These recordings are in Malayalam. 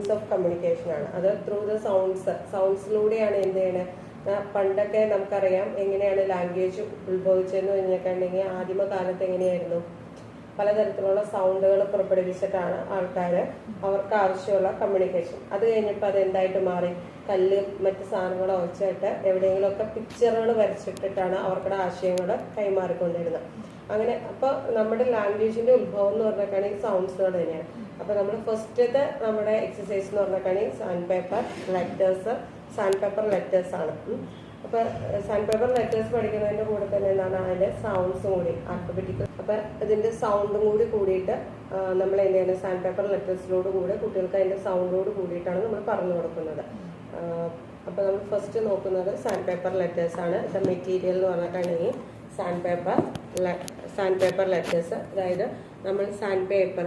മീൻസ് ഓഫ് കമ്മ്യൂണിക്കേഷൻ ആണ്. അത് ത്രൂ ദ സൗണ്ട്സിലൂടെയാണ് എന്ത് ചെയ്യണത്. പണ്ടൊക്കെ നമുക്കറിയാം എങ്ങനെയാണ് ലാംഗ്വേജ് ഉത്ഭവിച്ചതെന്ന് പറഞ്ഞിട്ടുണ്ടെങ്കിൽ ആദിമകാലത്ത് എങ്ങനെയായിരുന്നു, പലതരത്തിലുള്ള സൗണ്ടുകൾ പുറപ്പെടുവിച്ചിട്ടാണ് ആൾക്കാർ അവർക്ക് ആവശ്യമുള്ള കമ്മ്യൂണിക്കേഷൻ. അത് കഴിഞ്ഞപ്പോൾ അത് എന്തായിട്ട് മാറി, കല്ല് മറ്റ് സാധനങ്ങൾ വെച്ചിട്ട് എവിടെയെങ്കിലുമൊക്കെ പിക്ചറുകൾ വരച്ചിട്ടിട്ടാണ് അവർക്കുടെ ആശയങ്ങൾ കൈമാറിക്കൊണ്ടിരുന്നത്. അങ്ങനെ അപ്പോൾ നമ്മുടെ ലാംഗ്വേജിന്റെ ഉത്ഭവം എന്ന് പറഞ്ഞിട്ടാണെങ്കിൽ സൗണ്ട്സുകൾ തന്നെയാണ്. അപ്പോൾ നമ്മൾ ഫസ്റ്റത്തെ നമ്മുടെ എക്സസൈസ് എന്ന് പറഞ്ഞിട്ടാണെങ്കിൽ സാൻഡ് പേപ്പർ ലെറ്റേഴ്സ് ആണ്. അപ്പോൾ സാൻഡ് പേപ്പർ ലെറ്റേഴ്സ് പഠിക്കുന്നതിൻ്റെ കൂടെ തന്നെ എന്താണ് അതിൻ്റെ സൗണ്ട്സും കൂടി ആൽഫബറ്റിക്കൽ. അപ്പോൾ ഇതിൻ്റെ സൗണ്ടും കൂടി കൂടിയിട്ട് നമ്മൾ എന്താണ് സാൻഡ് പേപ്പർ ലെറ്റേഴ്സിലോട് കൂടെ കുട്ടികൾക്ക് അതിൻ്റെ സൗണ്ടോട് കൂടിയിട്ടാണ് നമ്മൾ പറഞ്ഞു കൊടുക്കുന്നത്. അപ്പോൾ നമ്മൾ ഫസ്റ്റ് നോക്കുന്നത് സാൻഡ് പേപ്പർ ലെറ്റേഴ്സ് ആണ്. ഇത് മെറ്റീരിയൽ എന്ന് പറഞ്ഞിട്ടുണ്ടെങ്കിൽ സാൻഡ് പേപ്പർ ലെറ്റേഴ്സ്, അതായത് നമ്മൾ സാൻഡ് പേപ്പർ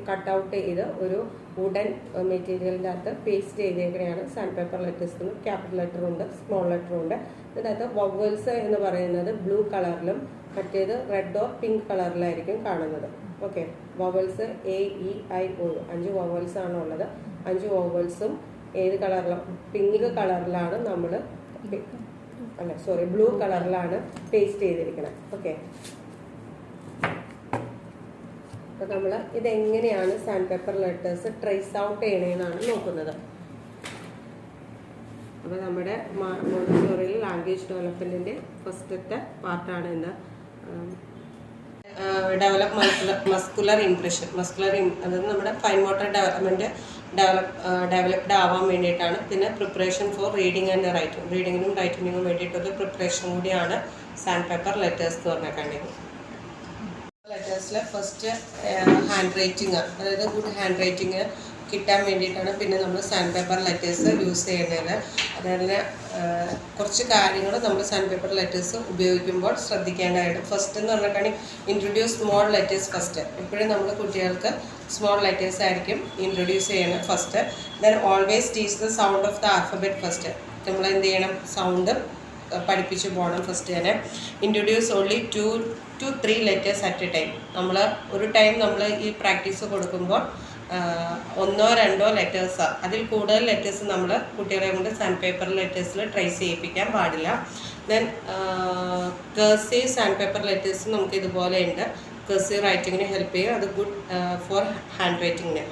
കട്ട് ഔട്ട് ചെയ്ത് ഒരു വുഡൻ മെറ്റീരിയലിൻ്റെ അകത്ത് പേസ്റ്റ് ചെയ്തേക്കണെയാണ് sand paper letters. Capital letter ഉണ്ട്, സ്മോൾ ലെറ്റർ ഉണ്ട്. ഇതിനകത്ത് വവൽസ് എന്ന് പറയുന്നത് ബ്ലൂ കളറിലും മറ്റേത് റെഡ് ഓർ പിങ്ക് കളറിലായിരിക്കും കാണുന്നത്. ഓക്കെ, വവൽസ് AEIO 5 വവൽസ് ആണ് ഉള്ളത്. 5 വവൽസും ഏത് കളറിലാണ്, പിങ്ക് കളറിലാണ് നമ്മൾ ബ്ലൂ കളറിലാണ് പേസ്റ്റ് ചെയ്തിരിക്കുന്നത്. ഓക്കെ, അപ്പോൾ നമ്മൾ ഇതെങ്ങനെയാണ് sand paper letters trace out ചെയ്യണമെന്നാണ് നോക്കുന്നത്. അപ്പോൾ നമ്മുടെ മോണ്ടിസോറിയിൽ ലാംഗ്വേജ് ഡെവലപ്മെൻറ്റിൻ്റെ ഫസ്റ്റത്തെ പാർട്ടാണ് ഇന്ന് മസ്കുലർ ഇംപ്രഷൻ. അതായത് നമ്മുടെ ഫൈൻ മോട്ടർ ഡെവലപ്മെൻറ്റ് ഡെവലപ്ഡ് ആവാൻ വേണ്ടിയിട്ടാണ്. പിന്നെ പ്രിപ്പറേഷൻ ഫോർ റീഡിങ് ആൻഡ് റീഡിങ്ങിനും റൈറ്റിങ്ങിനും വേണ്ടിയിട്ടുള്ള പ്രിപ്പറേഷൻ കൂടിയാണ് സാൻഡ് പേപ്പർ ലെറ്റേഴ്സ് എന്ന് പറഞ്ഞിട്ടുണ്ടെങ്കിൽ. ലെറ്റേഴ്സിൽ ഫസ്റ്റ് ഹാൻഡ് റൈറ്റിങ്, അതായത് ഗുഡ് ഹാൻഡ് റൈറ്റിങ് കിട്ടാൻ വേണ്ടിയിട്ടാണ് പിന്നെ നമ്മൾ സാൻഡ് പേപ്പർ ലെറ്റേഴ്സ് യൂസ് ചെയ്യുന്നത്. അതുപോലെ കുറച്ച് കാര്യങ്ങൾ നമ്മൾ സാൻഡ് പേപ്പർ ലെറ്റേഴ്സ് ഉപയോഗിക്കുമ്പോൾ ശ്രദ്ധിക്കേണ്ടതായിട്ട്. ഫസ്റ്റ് എന്ന് പറഞ്ഞിട്ടുണ്ടെങ്കിൽ ഇൻട്രൊഡ്യൂസ് സ്മോൾ ലെറ്റേഴ്സ് ഫസ്റ്റ്. എപ്പോഴും നമ്മൾ കുട്ടികൾക്ക് സ്മോൾ ലെറ്റേഴ്സ് ആയിരിക്കും ഇൻട്രൊഡ്യൂസ് ചെയ്യുന്നത് first. Then always teach the sound of the alphabet first. നമ്മൾ എന്ത് ചെയ്യണം, സൗണ്ട് പഠിപ്പിച്ച് പോകണം ഫസ്റ്റ് തന്നെ. Introduce only 2 to 3 letters at A time. നമ്മൾ ഒരു ടൈം നമ്മൾ ഈ പ്രാക്ടീസ് കൊടുക്കുമ്പോൾ 1 or 2 ലെറ്റേഴ്സ്, അതിൽ കൂടുതൽ ലെറ്റേഴ്സ് നമ്മൾ കുട്ടികളെ കൊണ്ട് സാൻഡ് പേപ്പർ ലെറ്റേഴ്സിൽ ട്രേസ് ചെയ്യിപ്പിക്കാൻ പാടില്ല. Then cursive sand paper letters നമുക്ക് ഇതുപോലെ ഉണ്ട്. കർസീവ് റൈറ്റിങ്ങിന് ഹെൽപ്പ് ചെയ്യും. അത് ഗുഡ് ഫോർ ഹാൻഡ് റൈറ്റിങ്ങിന്.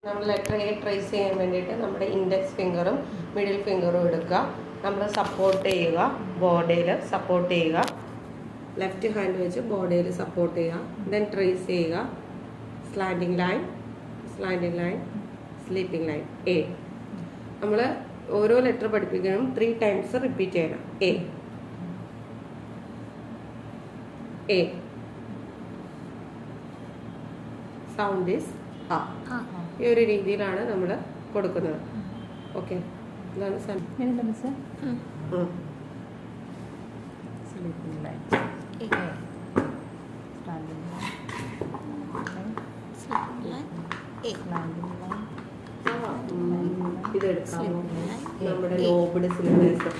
നമ്മൾ ലെറ്റർ എ ട്രേസ് ചെയ്യാൻ വേണ്ടിയിട്ട് നമ്മുടെ ഇൻഡെക്സ് ഫിംഗറും മിഡിൽ ഫിംഗറും എടുക്കുക. നമ്മൾ സപ്പോർട്ട് ചെയ്യുക, ബോർഡിൽ സപ്പോർട്ട് ചെയ്യുക. ലെഫ്റ്റ് ഹാൻഡ് വെച്ച് ബോർഡിൽ സപ്പോർട്ട് ചെയ്യുക. ദെൻ ട്രേസ് ചെയ്യുക. Slanting line, sleeping line, A. നമ്മൾ ഓരോ ലെറ്റർ പഠിപ്പിക്കണം 3 times റിപ്പീറ്റ് ചെയ്യണം. എ സൗണ്ട് ഈസ് ആ. ഈ ഒരു രീതിയിലാണ് നമ്മൾ കൊടുക്കുന്നത്. ഓക്കെ, ഇതാണ് ഇതെടുക്കാം നമ്മുടെ നോബിഡ് സിലിണ്ടേഴ്സ്.